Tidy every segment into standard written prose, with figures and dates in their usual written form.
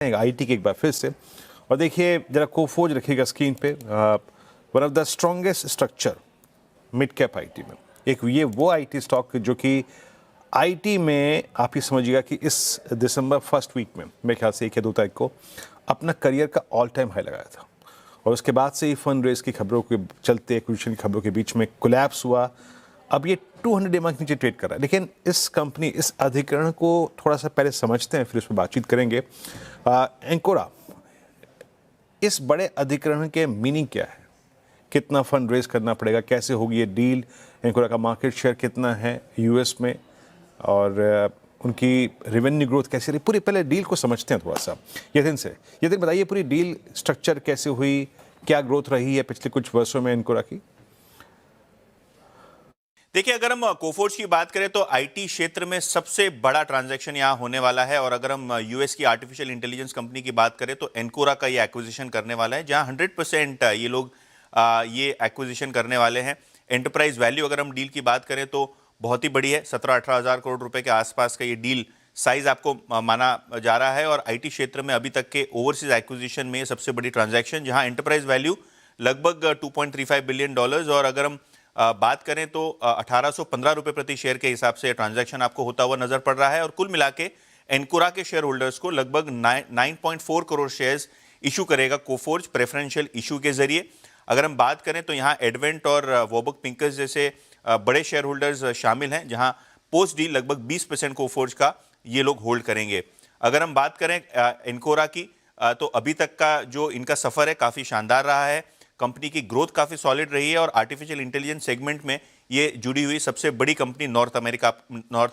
IT के एक बार फिर से। और देखिए जरा कोफोर्ज रखिएगा स्क्रीन पे। One of the strongest structure mid cap IT में एक ये वो आईटी स्टॉक जो कि आईटी में आप ये समझिएगा कि इस दिसंबर फर्स्ट वीक में मेरे ख्याल से 1 या 2 तारीख को अपना करियर का ऑल टाइम हाई लगाया था। और उसके बाद से ही फंड रेज की खबरों के चलते एक्विजिशन की खबरों के बीच में कोलैप्स हुआ। अब ये 200 डे के नीचे ट्रेड कर रहा है। लेकिन इस कंपनी इस अधिकरण को थोड़ा सा पहले समझते हैं, फिर उस पर बातचीत करेंगे। एंकोरा, इस बड़े अधिकरण के मीनिंग क्या है? कितना फंड रेज करना पड़ेगा? कैसे होगी ये डील? एंकोरा का मार्केट शेयर कितना है यूएस में? और उनकी रेवेन्यू ग्रोथ कैसी रही? पूरी पहले डील को समझते हैं थोड़ा सा। यतिन बताइए पूरी डील स्ट्रक्चर कैसे हुई, क्या ग्रोथ रही है पिछले कुछ वर्षों में एंकोरा की? देखिए, अगर हम कोफोर्ज की बात करें तो आईटी क्षेत्र में सबसे बड़ा ट्रांजैक्शन यहां होने वाला है। और अगर हम यूएस की आर्टिफिशियल इंटेलिजेंस कंपनी की बात करें तो एंकोरा का ये एक्विजिशन करने वाला है, जहां 100% ये लोग ये एक्विजिशन करने वाले हैं। एंटरप्राइज वैल्यू अगर हम डील की बात करें तो बहुत ही बड़ी है, 17-18 हज़ार करोड़ रुपए के आसपास का ये डील साइज आपको माना जा रहा है। और आईटी क्षेत्र में अभी तक के ओवरसीज एक्विजिशन में सबसे बड़ी ट्रांजैक्शन, जहां एंटरप्राइज वैल्यू लगभग $2.35 बिलियन। और अगर हम बात करें तो 1815 रुपए प्रति शेयर के हिसाब से ट्रांजैक्शन आपको होता हुआ नजर पड़ रहा है। और कुल मिला के एंकोरा के शेयर होल्डर्स को लगभग 9.4 करोड़ शेयर्स इशू करेगा कोफोर्ज प्रेफरेंशियल इशू के जरिए। अगर हम बात करें तो यहाँ एडवेंट और वॉबक पिंकस जैसे बड़े शेयर होल्डर्स शामिल हैं, जहां पोस्ट डील लगभग 20% कोफोर्ज का ये लोग होल्ड करेंगे। अगर हम बात करें एंकोरा की तो अभी तक का जो इनका सफर है काफी शानदार रहा है। कंपनी की ग्रोथ काफी सॉलिड रही है और आर्टिफिशियल इंटेलिजेंस सेगमेंट में ये जुड़ी हुई सबसे बड़ी कंपनी नॉर्थ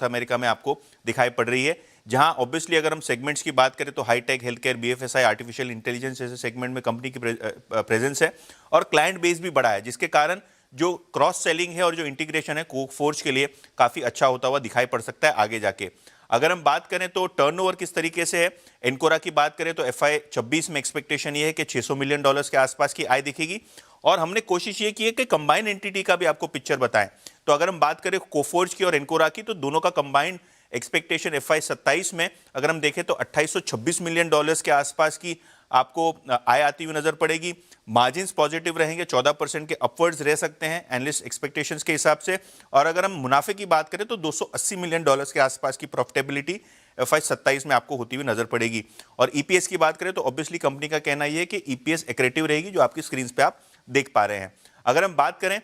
अमेरिका में आपको दिखाई पड़ रही है। जहां ऑब्वियसली अगर हम सेगमेंट्स की बात करें तो hi tech, health care, BFSI, artificial intelligence जैसे सेगमेंट में कंपनी की प्रेजेंस है और क्लाइंट बेस भी बड़ा है, जिसके कारण जो क्रॉस सेलिंग है और जो इंटीग्रेशन है कोफोर्ज के लिए काफी अच्छा होता हुआ दिखाई पड़ सकता है आगे जाके। अगर हम बात करें तो टर्नओवर किस तरीके से है, एंकोरा की बात करें तो FY 24 में एक्सपेक्टेशन ये है कि $600 मिलियन के आसपास की आय दिखेगी। और हमने कोशिश ये की है कि कंबाइंड एंटिटी का भी आपको पिक्चर बताएं। तो अगर हम बात करें कोफोर्ज की और एंकोरा की तो दोनों का कंबाइंड एक्सपेक्टेशन FY 27 में अगर हम देखें तो $2826 मिलियन के आसपास की आपको आय आती हुई नजर पड़ेगी। मार्जिन्स पॉजिटिव रहेंगे, 14% के अपवर्ड्स रह सकते हैं एनालिस्ट एक्सपेक्टेशंस के हिसाब से। और अगर हम मुनाफे की बात करें तो $280 मिलियन के आसपास की प्रॉफिटेबिलिटी FY 27 में आपको होती हुई नजर पड़ेगी। और ईपीएस की बात करें तो ऑब्वियसली कंपनी का कहना यह है कि ईपीएस एक्रेटिव रहेगी, जो आपकी स्क्रीन पे आप देख पा रहे हैं। अगर हम बात करें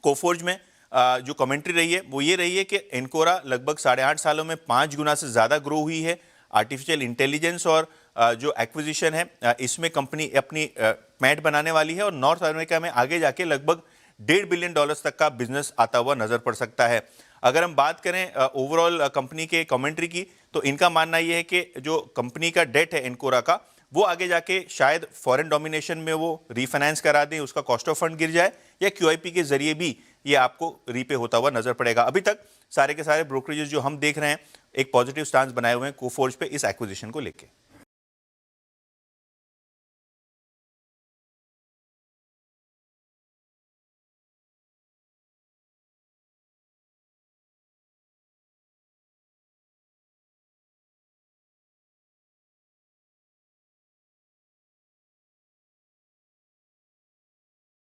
कोफोर्ज में जो कमेंट्री रही है वो ये रही है कि एंकोरा लगभग 8.5 सालों में 5 गुना से ज्यादा ग्रो हुई है। आर्टिफिशियल इंटेलिजेंस और जो एक्विजिशन है इसमें कंपनी अपनी मैट बनाने वाली है और नॉर्थ अमेरिका में आगे जाके लगभग $1.5 बिलियन तक का बिजनेस आता हुआ नजर पड़ सकता है। अगर हम बात करें ओवरऑल कंपनी के कमेंट्री की तो इनका मानना यह है कि जो कंपनी का डेट है एंकोरा का, वो आगे जाके शायद फॉरेन डोमिनेशन में वो रीफाइनेंस करा दें, उसका कॉस्ट ऑफ फंड गिर जाए, या QIP के जरिए भी ये आपको रीपे होता हुआ नजर पड़ेगा। अभी तक सारे के सारे ब्रोकरेजेस जो हम देख रहे हैं एक पॉजिटिव स्टांस बनाए हुए हैं कोफोर्ज पे इस एक्विजिशन को लेके।